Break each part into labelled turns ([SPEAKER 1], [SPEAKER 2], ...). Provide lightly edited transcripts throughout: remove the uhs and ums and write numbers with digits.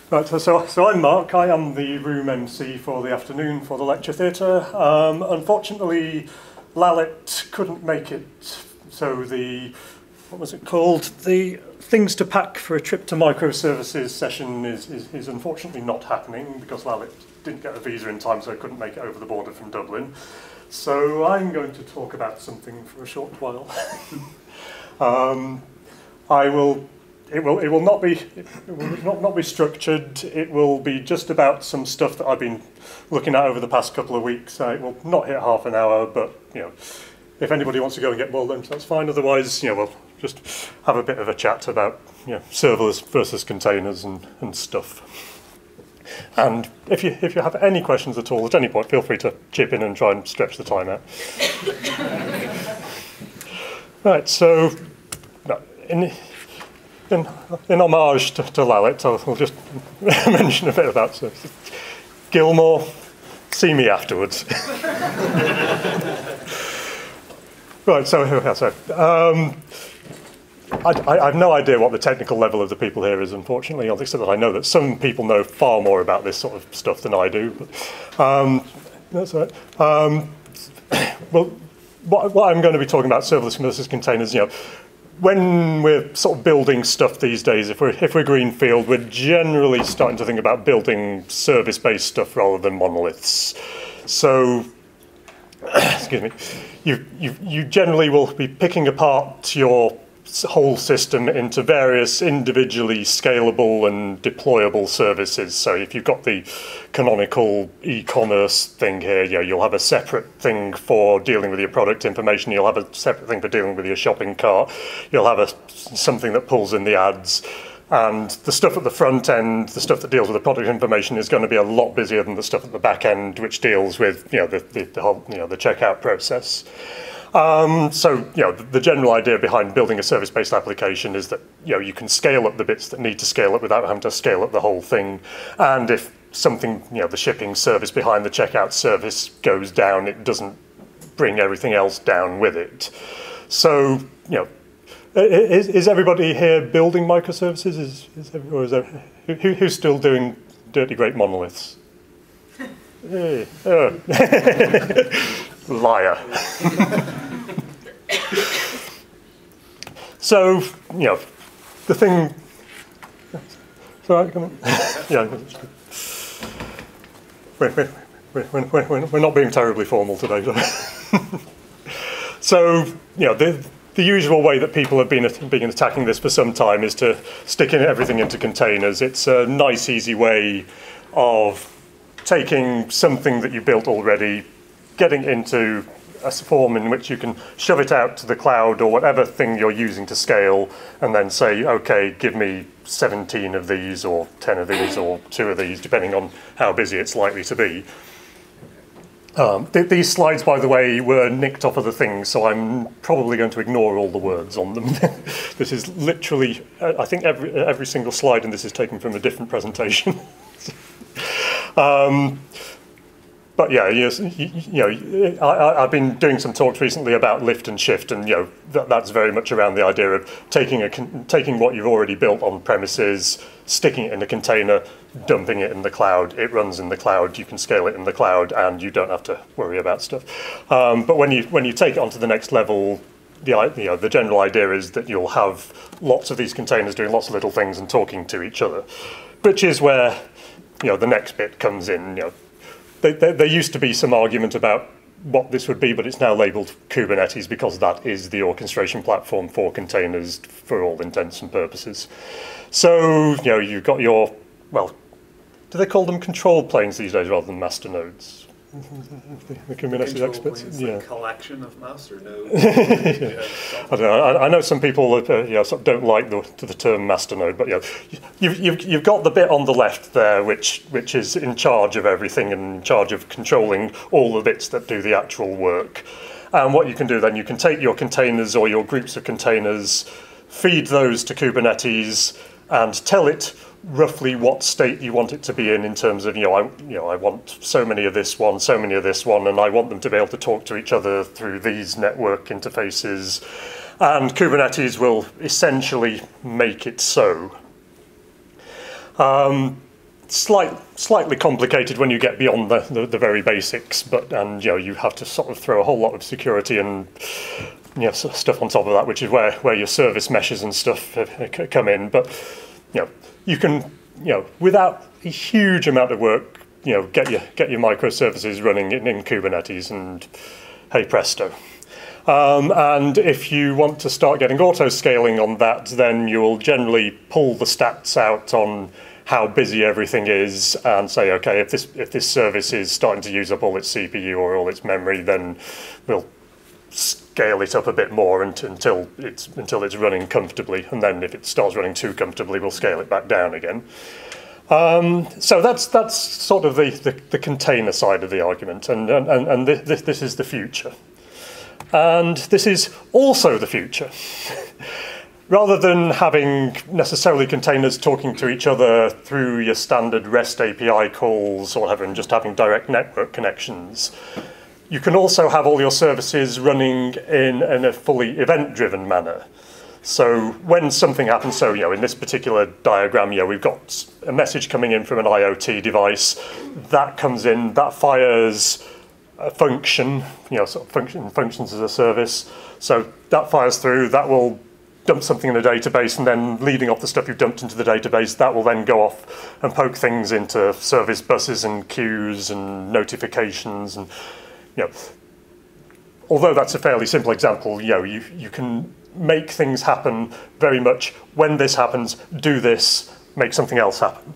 [SPEAKER 1] Right, so I'm Mark. I am the room MC for the afternoon for the lecture theatre. Unfortunately, Lallet couldn't make it, so what was it called? The Things to Pack for a Trip to Microservices session is unfortunately not happening because Lallet didn't get a visa in time, so I couldn't make it over the border from Dublin. So I'm going to talk about something for a short while. It will not be structured. It will be just about some stuff that I've been looking at over the past couple of weeks. It will not hit half an hour, but if anybody wants to go and get more lunch, that's fine. Otherwise, we'll just have a bit of a chat about serverless versus containers and stuff. And if you have any questions at all at any point, feel free to chip in and try and stretch the time out. Right. So, in homage to Lallet, I'll just mention a bit about Gilmore. See me afterwards. Right, so I have no idea what the technical level of the people here is, unfortunately, except that I know that some people know far more about this sort of stuff than I do. But, that's all right. Well, what I'm going to be talking about, serverless versus containers, when we're sort of building stuff these days, if we're greenfield, we're generally starting to think about building service-based stuff rather than monoliths. So, excuse me, you generally will be picking apart your whole system into various individually scalable and deployable services. So if you've got the canonical e-commerce thing here, you'll have a separate thing for dealing with your product information. You'll have a separate thing for dealing with your shopping cart. You'll have something that pulls in the ads. And the stuff at the front end, the stuff that deals with the product information, is going to be a lot busier than the stuff at the back end, which deals with the whole the checkout process. So the general idea behind building a service-based application is that you can scale up the bits that need to scale up without having to scale up the whole thing. And if something, the shipping service behind the checkout service goes down, it doesn't bring everything else down with it. So is everybody here building microservices? Who's still doing dirty great monoliths? Hey. Liar. So, the thing. Sorry, come on. Yeah. We're not being terribly formal today. So, the usual way that people have been attacking this for some time is to stick everything into containers. It's a nice, easy way of taking something that you built already, getting into a form in which you can shove it out to the cloud or whatever thing you're using to scale, and then say, okay, give me 17 of these or 10 of these or 2 of these, depending on how busy it's likely to be. These slides, by the way, were nicked off of the thing, so I'm probably going to ignore all the words on them. This is literally, I think every single slide in this is taken from a different presentation. But yeah, I've been doing some talks recently about lift and shift, and that's very much around the idea of taking what you've already built on premises, sticking it in a container, dumping it in the cloud. It runs in the cloud. You can scale it in the cloud, and you don't have to worry about stuff. But when you take it onto the next level, the general idea is that you'll have lots of these containers doing lots of little things and talking to each other, which is where the next bit comes in. There used to be some argument about what this would be, but it's now labeled Kubernetes because that is the orchestration platform for containers for all intents and purposes. So, you've got your, do they call them control planes these days rather than master nodes? The Kubernetes experts,
[SPEAKER 2] a collection of master nodes.
[SPEAKER 1] Yeah. I don't know. I know some people sort of don't like the term master node, but you've got the bit on the left there, which is in charge of everything and in charge of controlling all the bits that do the actual work. And what you can do then, you can take your containers or your groups of containers, feed those to Kubernetes, and tell it roughly what state you want it to be in terms of, I want so many of this one, so many of this one, and I want them to be able to talk to each other through these network interfaces. And Kubernetes will essentially make it so. slightly complicated when you get beyond the very basics, and you have to sort of throw a whole lot of security and stuff on top of that, which is where your service meshes and stuff come in. But you can without a huge amount of work get your microservices running in Kubernetes, and hey presto. And if you want to start getting auto scaling on that, then you will generally pull the stats out on how busy everything is and say, okay, if this service is starting to use up all its CPU or all its memory, then we'll scale it up a bit more until it's running comfortably, and then if it starts running too comfortably, we'll scale it back down again. So that's sort of the container side of the argument, and this is the future, and this is also the future. Rather than having necessarily containers talking to each other through your standard REST API calls or whatever, and just having direct network connections, you can also have all your services running in a fully event-driven manner. So when something happens, so in this particular diagram, we've got a message coming in from an IoT device, that comes in, that fires a function, sort of functions as a service. So that fires through, that will dump something in a database, and then leading off the stuff you've dumped into the database, that will then go off and poke things into service buses and queues and notifications. And although that's a fairly simple example, you can make things happen very much. When this happens, do this, make something else happen.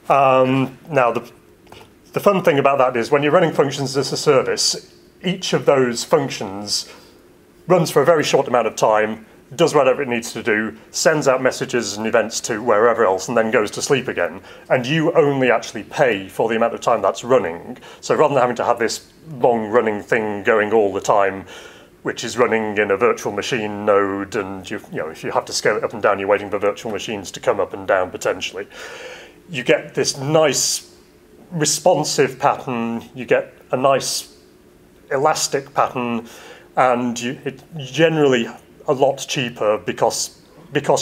[SPEAKER 1] Now, the fun thing about that is when you're running functions as a service, each of those functions runs for a very short amount of time, does whatever it needs to do, sends out messages and events to wherever else, and then goes to sleep again. And you only actually pay for the amount of time that's running. So rather than having to have this long running thing going all the time, which is running in a virtual machine node, and if you have to scale it up and down, you're waiting for virtual machines to come up and down potentially. You get this nice responsive pattern, you get a nice elastic pattern, and it's generally a lot cheaper because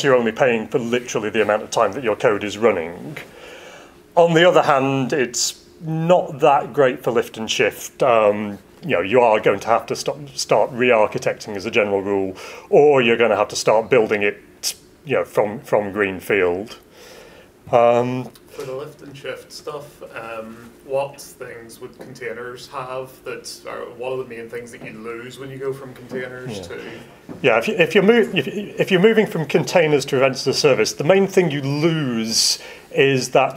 [SPEAKER 1] you're only paying for literally the amount of time that your code is running. On the other hand, it's not that great for lift and shift. You are going to have to start re-architecting as a general rule, or you're going to have to start building it from greenfield.
[SPEAKER 2] For the lift and shift stuff, what things would containers have that are what are the main things that you lose when you go from containers to?
[SPEAKER 1] Yeah, if you're moving from containers to events as a service, the main thing you lose is that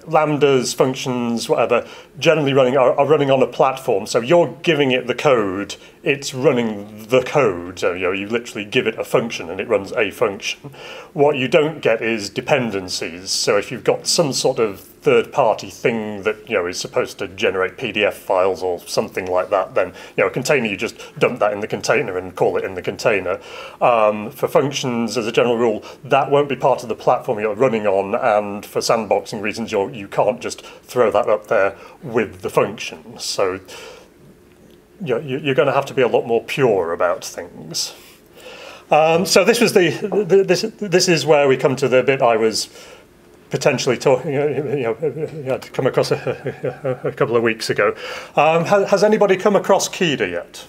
[SPEAKER 1] lambdas, functions, whatever, generally are running on a platform. So you're giving it the code, it's running the code. So you literally give it a function and it runs a function. What you don't get is dependencies. So if you've got some sort of third-party thing that is supposed to generate PDF files or something like that, then a container, you just dump that in the container and call it in the container. For functions, as a general rule, that won't be part of the platform you're running on, and for sandboxing reasons, you can't just throw that up there with the function. So you're going to have to be a lot more pure about things. So this was this is where we come to the bit I was potentially talking, had come across a couple of weeks ago. Has anybody come across KEDA yet,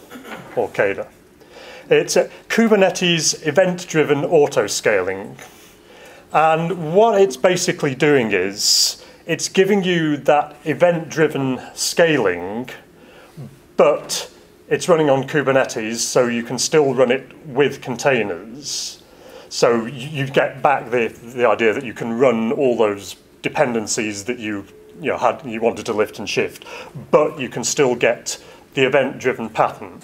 [SPEAKER 1] or KEDA? It's Kubernetes event-driven auto-scaling. And what it's basically doing is, it's giving you that event-driven scaling, but it's running on Kubernetes, so you can still run it with containers. So you get back the idea that you can run all those dependencies that you wanted to lift and shift, but you can still get the event-driven pattern.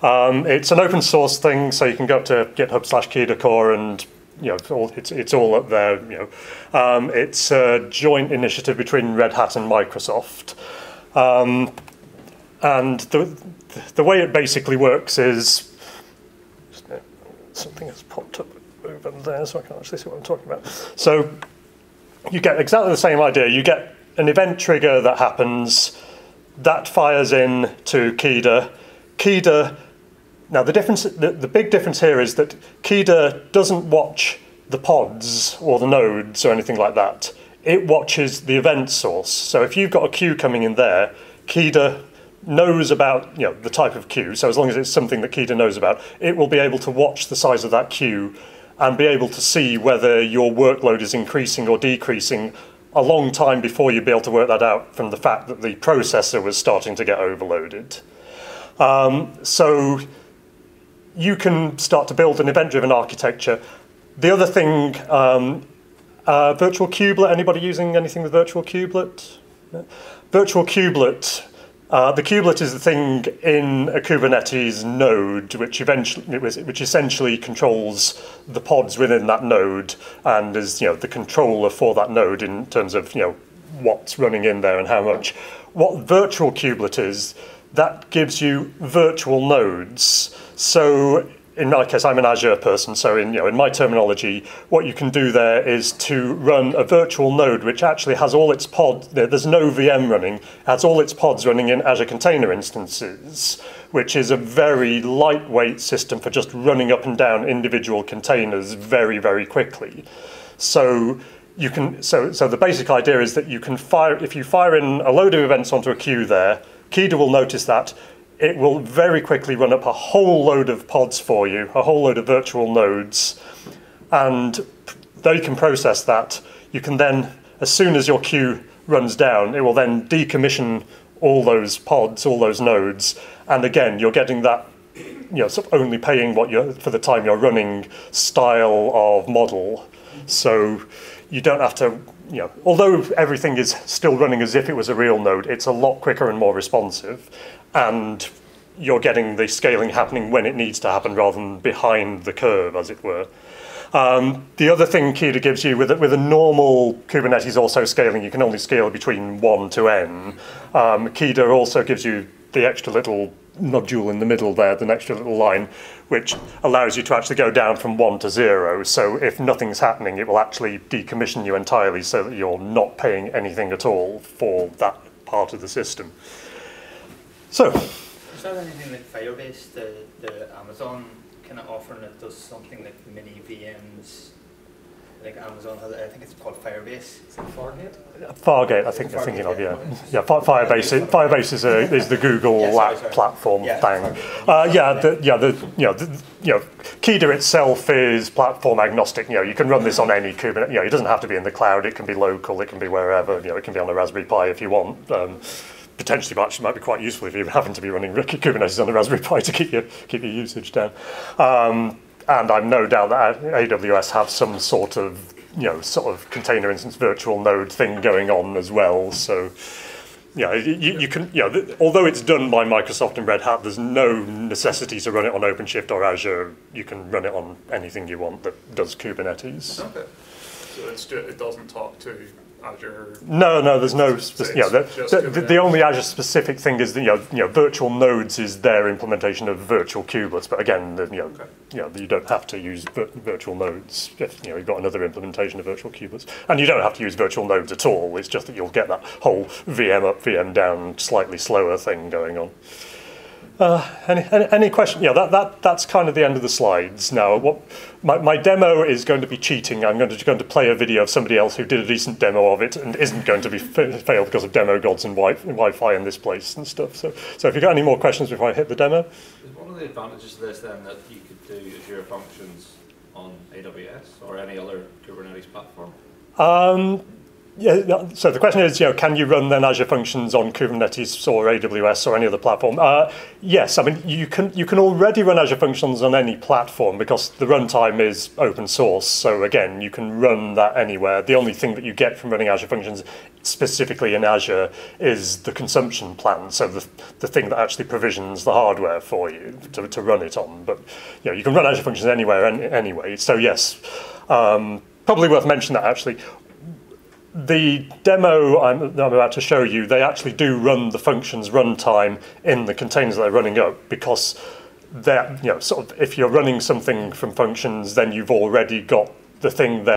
[SPEAKER 1] It's an open source thing, so you can go up to GitHub/KEDA core, and it's all up there. It's a joint initiative between Red Hat and Microsoft, and the way it basically works is something has popped up over there, so I can't actually see what I'm talking about. So you get exactly the same idea. You get an event trigger that happens, that fires in to KEDA. KEDA, now the big difference here is that KEDA doesn't watch the pods or the nodes or anything like that. it watches the event source. So if you've got a queue coming in there, Kida knows about the type of queue. So as long as it's something that Kida knows about, it will be able to watch the size of that queue and be able to see whether your workload is increasing or decreasing a long time before you'd be able to work that out from the fact that the processor was starting to get overloaded. So you can start to build an event-driven architecture. The other thing, virtual Cubelet, anybody using anything with virtual Cubelet? Virtual Cubelet, the Cubelet is the thing in a Kubernetes node, which essentially controls the pods within that node and is the controller for that node in terms of what's running in there and how much. What virtual Cubelet is, that gives you virtual nodes. So in my case, I'm an Azure person, so in my terminology, what you can do there is to run a virtual node which actually has all its pods. There's no VM running, has all its pods running in Azure Container Instances, which is a very lightweight system for just running up and down individual containers very, very quickly. So you can. So the basic idea is that you can if you fire in a load of events onto a queue there, Kida will notice that. It will very quickly run up a whole load of pods for you, a whole load of virtual nodes, and they can process that. You can then, as soon as your queue runs down, it will then decommission all those pods, all those nodes, and again, you're getting that, sort of only paying for the time you're running style of model. So you don't have to, although everything is still running as if it was a real node, it's a lot quicker and more responsive. And you're getting the scaling happening when it needs to happen rather than behind the curve, as it were. The other thing Kida gives you with a normal Kubernetes also scaling, you can only scale between 1 to n. Kida also gives you the extra little nodule in the middle there, the extra little line, which allows you to actually go down from 1 to 0. So if nothing's happening, it will actually decommission you entirely so that you're not paying anything at all for that part of the system. So,
[SPEAKER 3] is there anything like Firebase, the Amazon kind of offering that does something like mini VMs? Like Amazon has, I think it's called Firebase. Is it Fargate?
[SPEAKER 1] Fargate, I think you're thinking of, yeah. Yeah, Firebase is the Google platform thing. Kida itself is platform agnostic. You can run this on any Kubernetes. It doesn't have to be in the cloud. It can be local. It can be wherever. It can be on a Raspberry Pi if you want. Potentially, actually, might be quite useful if you happen to be running Kubernetes on a Raspberry Pi to keep your usage down. And I've no doubt that AWS have some sort of container instance virtual node thing going on as well. So you can although it's done by Microsoft and Red Hat, there's no necessity to run it on OpenShift or Azure. You can run it on anything you want that does Kubernetes.
[SPEAKER 2] Okay. So it doesn't talk to Azure.
[SPEAKER 1] No, there's no. The only Azure specific thing is virtual nodes is their implementation of virtual kubelets. But again, you don't have to use virtual nodes if you've got another implementation of virtual kubelets, and you don't have to use virtual nodes at all. It's just that you'll get that whole VM up, VM down, slightly slower thing going on. Any question? That's kind of the end of the slides. Now, my demo is going to be cheating. I'm going to play a video of somebody else who did a decent demo of it and isn't going to be failed because of demo gods and Wi-Fi in this place and stuff. So if you've got any more questions before I hit the demo?
[SPEAKER 4] Is one of the advantages of this then that you could do Azure Functions on AWS or any other Kubernetes platform?
[SPEAKER 1] Yeah, so the question is, can you run then Azure Functions on Kubernetes or AWS or any other platform? Yes, I mean you can already run Azure Functions on any platform because the runtime is open source. So again, you can run that anywhere. The only thing that you get from running Azure Functions specifically in Azure is the consumption plan. So the thing that actually provisions the hardware for you to run it on. But you can run Azure Functions anywhere anyway. So yes, probably worth mentioning that actually. The demo I'm about to show you, they actually do run the functions runtime in the containers that they're running up because they're, if you're running something from functions, then you've already got the thing there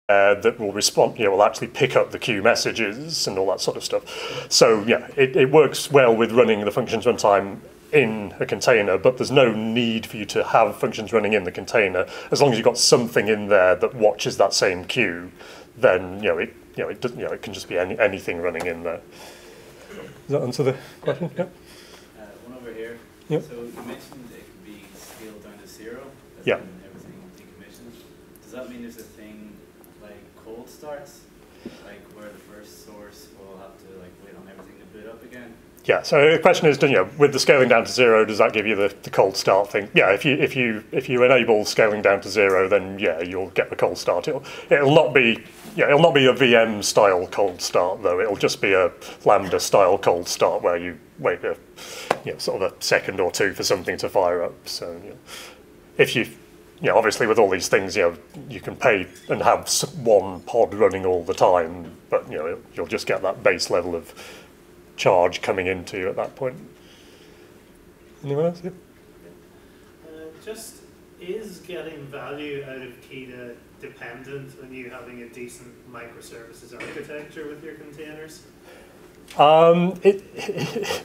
[SPEAKER 1] that will respond, will actually pick up the queue messages and all that sort of stuff. So it works well with running the functions runtime in a container, but there's no need for you to have functions running in the container. As long as you've got something in there that watches that same queue, then it doesn't, it can just be anything running in there. Does that answer the question? Yeah.
[SPEAKER 5] One over here.
[SPEAKER 1] Yep.
[SPEAKER 5] So you mentioned it could be scaled down to 0, as
[SPEAKER 1] Yeah.
[SPEAKER 5] in everything decommissioned. Does that mean there's a thing like cold starts, like where the first source will have to like wait on everything to boot up again?
[SPEAKER 1] Yeah. So the question is, with the scaling down to 0, does that give you the cold start thing? Yeah. If you enable scaling down to 0, then yeah, you'll get the cold start. It'll not be a VM style cold start though. It'll just be a Lambda style cold start where you wait sort of a second or two for something to fire up. So if you obviously with all these things, you can pay and have one pod running all the time, but you'll just get that base level of charge coming into you at that point. Anyone else? Yeah.
[SPEAKER 6] Just is getting value out of Keda dependent on you having a decent microservices architecture with your containers?
[SPEAKER 1] It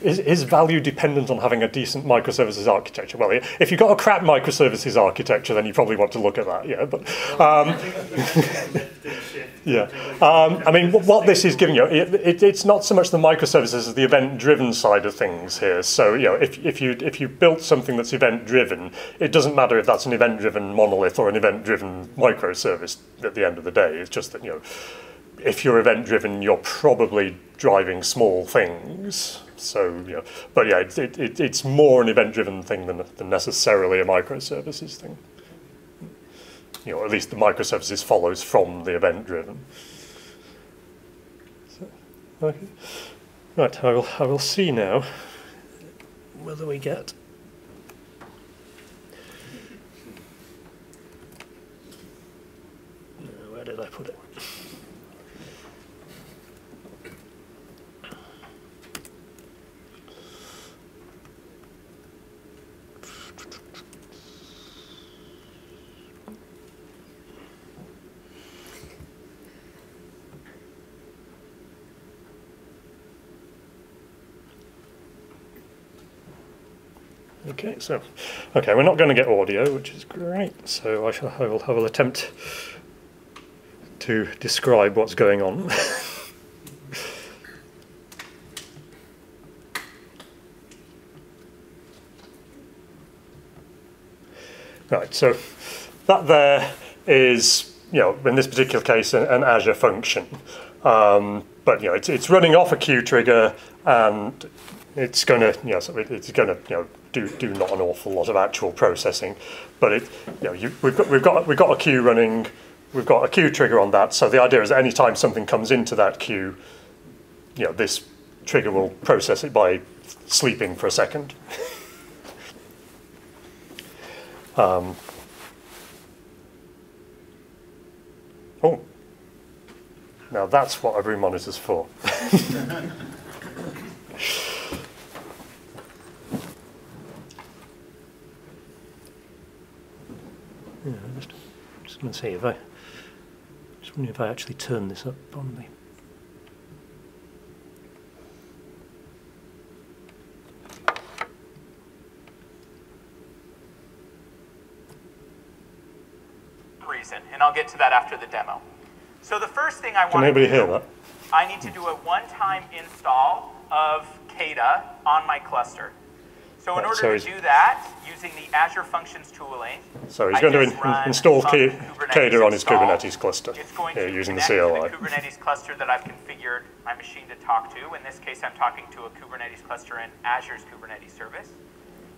[SPEAKER 1] is value dependent on having a decent microservices architecture. Well, if you've got a crap microservices architecture, then you probably want to look at that. Yeah, but yeah. I mean, what this is giving you, it's not so much the microservices as the event-driven side of things here. So, if you built something that's event-driven, it doesn't matter if that's an event-driven monolith or an event-driven microservice at the end of the day. It's just that, if you're event-driven, you're probably driving small things. So, but yeah, it's more an event-driven thing than necessarily a microservices thing. At least the microservices follows from the event-driven. So, okay. Right, I will see now whether we get. Where did I put it? Okay, we're not going to get audio, which is great. So I will attempt to describe what's going on. Right, so that there is, in this particular case, an Azure function, but it's running off a queue trigger, and it's going to, do not an awful lot of actual processing, but we've got a queue running, we've got a queue trigger on that. So the idea is that any time something comes into that queue, this trigger will process it by sleeping for a second. Oh, now that's what a room monitor's for. Yeah, I'm just going to see if just wondering if I actually turn this up on me.
[SPEAKER 7] Reason, and I'll get to that after the demo. So the first thing I want to do,
[SPEAKER 1] can anybody hear that?
[SPEAKER 7] I need to do a one-time install of Keda on my cluster. So in order to do that, using the Azure Functions tooling,
[SPEAKER 1] so he's going to install Keda on his Kubernetes cluster using the CLI.
[SPEAKER 7] The Kubernetes cluster that I've configured my machine to talk to. In this case, I'm talking to a Kubernetes cluster in Azure's Kubernetes service.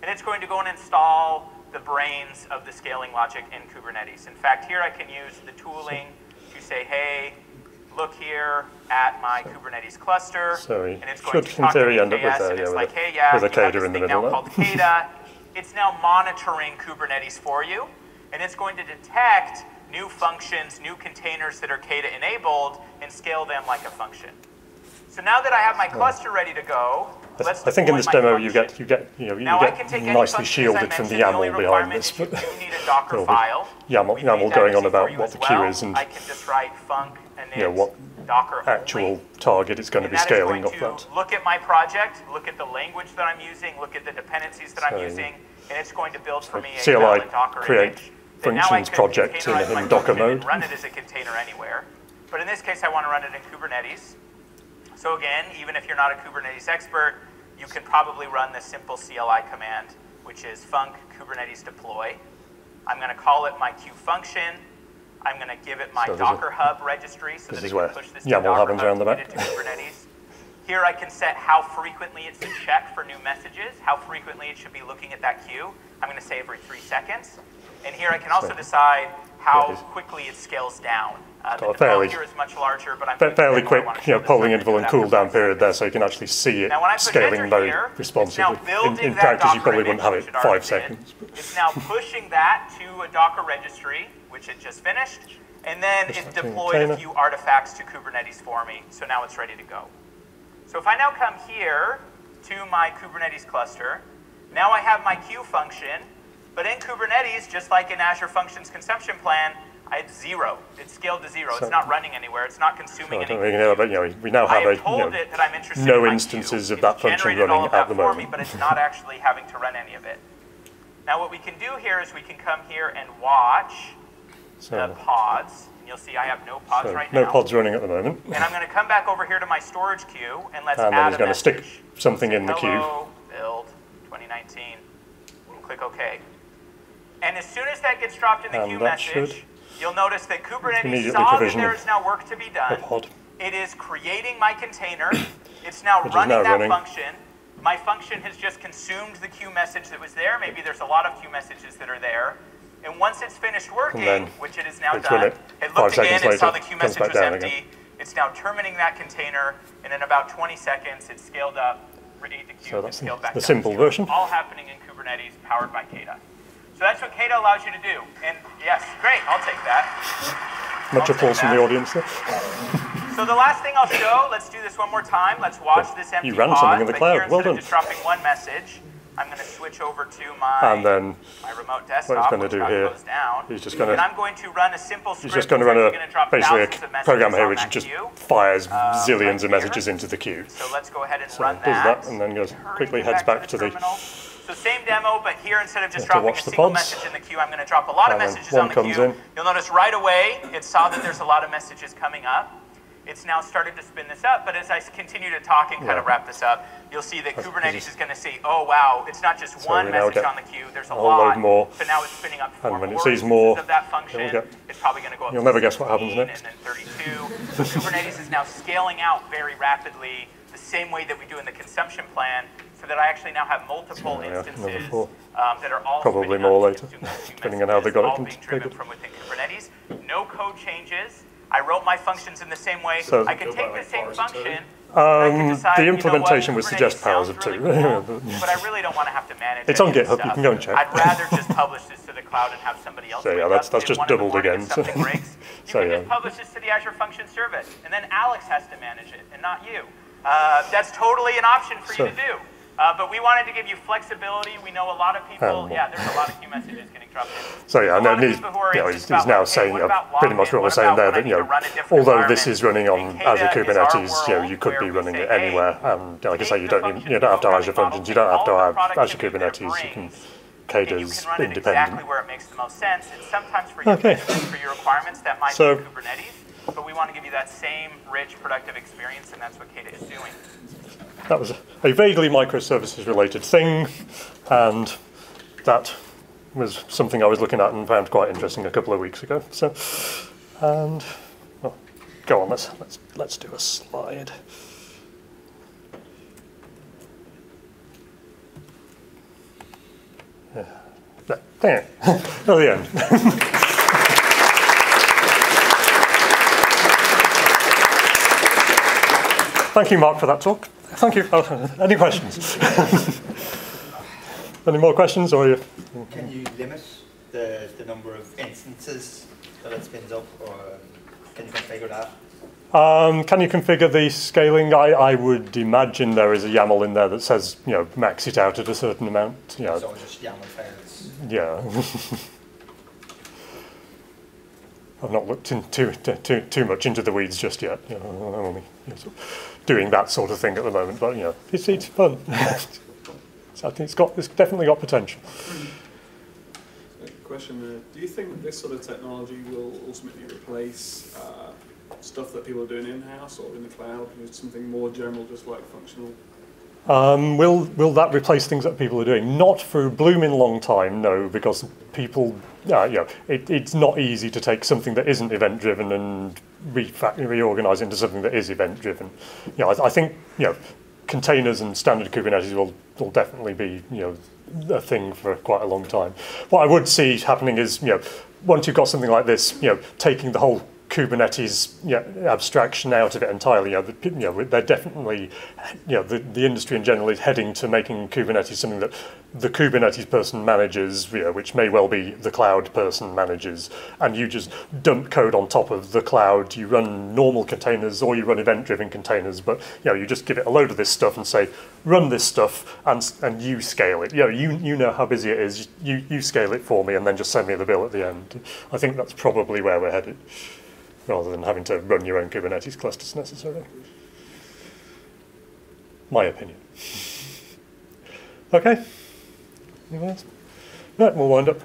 [SPEAKER 7] And it's going to go and install the brains of the scaling logic in Kubernetes. In fact, here I can use the tooling to say, hey, look here at my Kubernetes cluster, and it's going to talk to KS, and it's like, hey, yeah, you have this thing now called Keda. It's now monitoring Kubernetes for you, and it's going to detect new functions, new containers that are Keda enabled, and scale them like a function. So now that I have my cluster ready to go, let's
[SPEAKER 1] I think in this demo you get nicely shielded from the YAML behind this, but
[SPEAKER 7] you need a Docker file.
[SPEAKER 1] YAML going on about what the queue is and
[SPEAKER 7] I can just write func and
[SPEAKER 1] what
[SPEAKER 7] Docker
[SPEAKER 1] actual target it's going to be scaling off that.
[SPEAKER 7] Look at my project, look at the language that I'm using, look at the dependencies that I'm using, and it's going to build for me a
[SPEAKER 1] CLI
[SPEAKER 7] Docker
[SPEAKER 1] create
[SPEAKER 7] image.
[SPEAKER 1] functions project in Docker mode.
[SPEAKER 7] Run it as a container anywhere. But in this case, I want to run it in Kubernetes. So again, even if you're not a Kubernetes expert, you can probably run the simple CLI command, which is func Kubernetes deploy. I'm going to call it my Q function. I'm going to give it my Docker Hub registry so that it can push this to Docker Hub and get it to Kubernetes. Here I can set how frequently it's to check for new messages, how frequently it should be looking at that queue. I'm going to say every 3 seconds. And here I can also decide how quickly it scales down. The default here is much larger, but I'm
[SPEAKER 1] fairly quick, polling interval and cooldown period there, so you can actually see it scaling very responsively. In practice, you probably wouldn't have it 5 seconds.
[SPEAKER 7] It's now pushing that to a Docker registry, which it just finished, and then it deployed a few artifacts to Kubernetes for me, so now it's ready to go. So if I now come here to my Kubernetes cluster, now I have my Q function, but in Kubernetes, just like in Azure Functions Consumption Plan, I had 0. It's scaled to 0. It's not running anywhere. It's not consuming anything.
[SPEAKER 1] But we now have no instances of that function running at the moment.
[SPEAKER 7] But it's not actually having to run any of it. Now what we can do here is we can come here and watch the pods. And you'll see I have no pods right now.
[SPEAKER 1] No pods running at the moment.
[SPEAKER 7] And I'm going to come back over here to my storage queue and let's add a message.
[SPEAKER 1] And then he's going to stick something in the queue.
[SPEAKER 7] Hello, build 2019. And click OK. And as soon as that gets dropped in the queue message, you'll notice that Kubernetes saw that there is now work to be done. It is creating my container. It's now running that function. My function has just consumed the queue message that was there. Maybe there's a lot of queue messages that are there. And once it's finished working, which it is now done, it looked again, it saw the queue message was empty. It's now terminating that container, and in about 20 seconds, it's scaled up, ready to queue, and scaled back down.
[SPEAKER 1] The simple version.
[SPEAKER 7] All happening in Kubernetes, powered by Kata. So that's what Kata allows you to do. And yes, great, I'll take that.
[SPEAKER 1] Much applause from the audience there.
[SPEAKER 7] So the last thing I'll show, let's do this one more time. Let's watch this empty pod.
[SPEAKER 1] You ran something in the cloud, well done.
[SPEAKER 7] Just dropping one message, I'm going to switch over to my remote desktop,
[SPEAKER 1] what he's going to do here, he's just going to,
[SPEAKER 7] and I'm going to run a simple script.
[SPEAKER 1] He's just going to run basically a program here which just fires zillions of messages into the queue.
[SPEAKER 7] So let's go ahead and run
[SPEAKER 1] does that, and then goes quickly heads back to the
[SPEAKER 7] So same demo, but here instead of just dropping a single message in the queue, I'm going to drop a lot of messages on the queue. You'll notice right away it saw that there's a lot of messages coming up. It's now started to spin this up, but as I continue to talk and kind of wrap this up, you'll see that Kubernetes is going to say, oh wow, it's not just one message on the queue, there's a lot. So now it's spinning up 4 more instances of that function. It's probably going to go up
[SPEAKER 1] You'll never guess what happens next.
[SPEAKER 7] And then 32. So Kubernetes is now scaling out very rapidly, the same way that we do in the consumption plan, so that I actually now have multiple instances that are all
[SPEAKER 1] probably more later, depending on how they got it
[SPEAKER 7] being driven from within Kubernetes. No code changes. I wrote my functions in the same way.
[SPEAKER 1] So
[SPEAKER 7] I can take the same function.
[SPEAKER 1] The implementation would suggest powers of 2.
[SPEAKER 7] Really cool, but I really don't want to have to manage it.
[SPEAKER 1] It's on GitHub, you can go and check.
[SPEAKER 7] I'd rather just publish this to the cloud and have somebody else.
[SPEAKER 1] So yeah, that's just doubled again.
[SPEAKER 7] So you can just publish this to the Azure Function Service, and then Alex has to manage it, and not you. That's totally an option for you to do. But we wanted to give you flexibility. We know a lot of people, there's a lot of queue messages getting dropped in.
[SPEAKER 1] So yeah, and then he's now saying pretty much what we're saying there, that although this is running on Azure Kubernetes, you could be running it anywhere. Like I say, you don't have to have Azure Functions, you don't have to have Azure Kubernetes. You can Kata's independent.
[SPEAKER 7] Exactly where it makes the most sense. And sometimes for your business, for your requirements, that might be Kubernetes. But we want to give you that same rich, productive experience, and that's what Kata is doing.
[SPEAKER 1] That was a vaguely microservices-related thing, and that was something I was looking at and found quite interesting a couple of weeks ago. So, and go on, let's do a slide. There, at the end. Thank you, Mark, for that talk. Thank you. Any questions? Any more questions? Or
[SPEAKER 3] can you limit the number of instances that it spins up, or can you configure that?
[SPEAKER 1] Can you configure the scaling? I would imagine there is a YAML in there that says, max it out at a certain amount.
[SPEAKER 3] So just YAML files.
[SPEAKER 1] Yeah. I've not looked too much into the weeds just yet. I'm only doing that sort of thing at the moment, but it's fun. So I think it's definitely got potential.
[SPEAKER 8] Question: do you think this sort of technology will ultimately replace
[SPEAKER 2] stuff that people are doing in-house or in the cloud? It's something more general, just like functional?
[SPEAKER 1] Will that replace things that people are doing? Not for a blooming long time, no, because people, it's not easy to take something that isn't event-driven and reorganize into something that is event-driven. I think containers and standard Kubernetes will definitely be a thing for quite a long time. What I would see happening is once you've got something like this, taking the whole Kubernetes abstraction out of it entirely. They're definitely, the industry in general is heading to making Kubernetes something that the Kubernetes person manages, which may well be the cloud person manages, and you just dump code on top of the cloud. You run normal containers or you run event-driven containers, but you just give it a load of this stuff and say, run this stuff, and you scale it. You know how busy it is. You scale it for me, and then just send me the bill at the end. I think that's probably where we're headed, rather than having to run your own Kubernetes clusters necessarily. My opinion. Okay. Anyone else? Right, we'll wind up.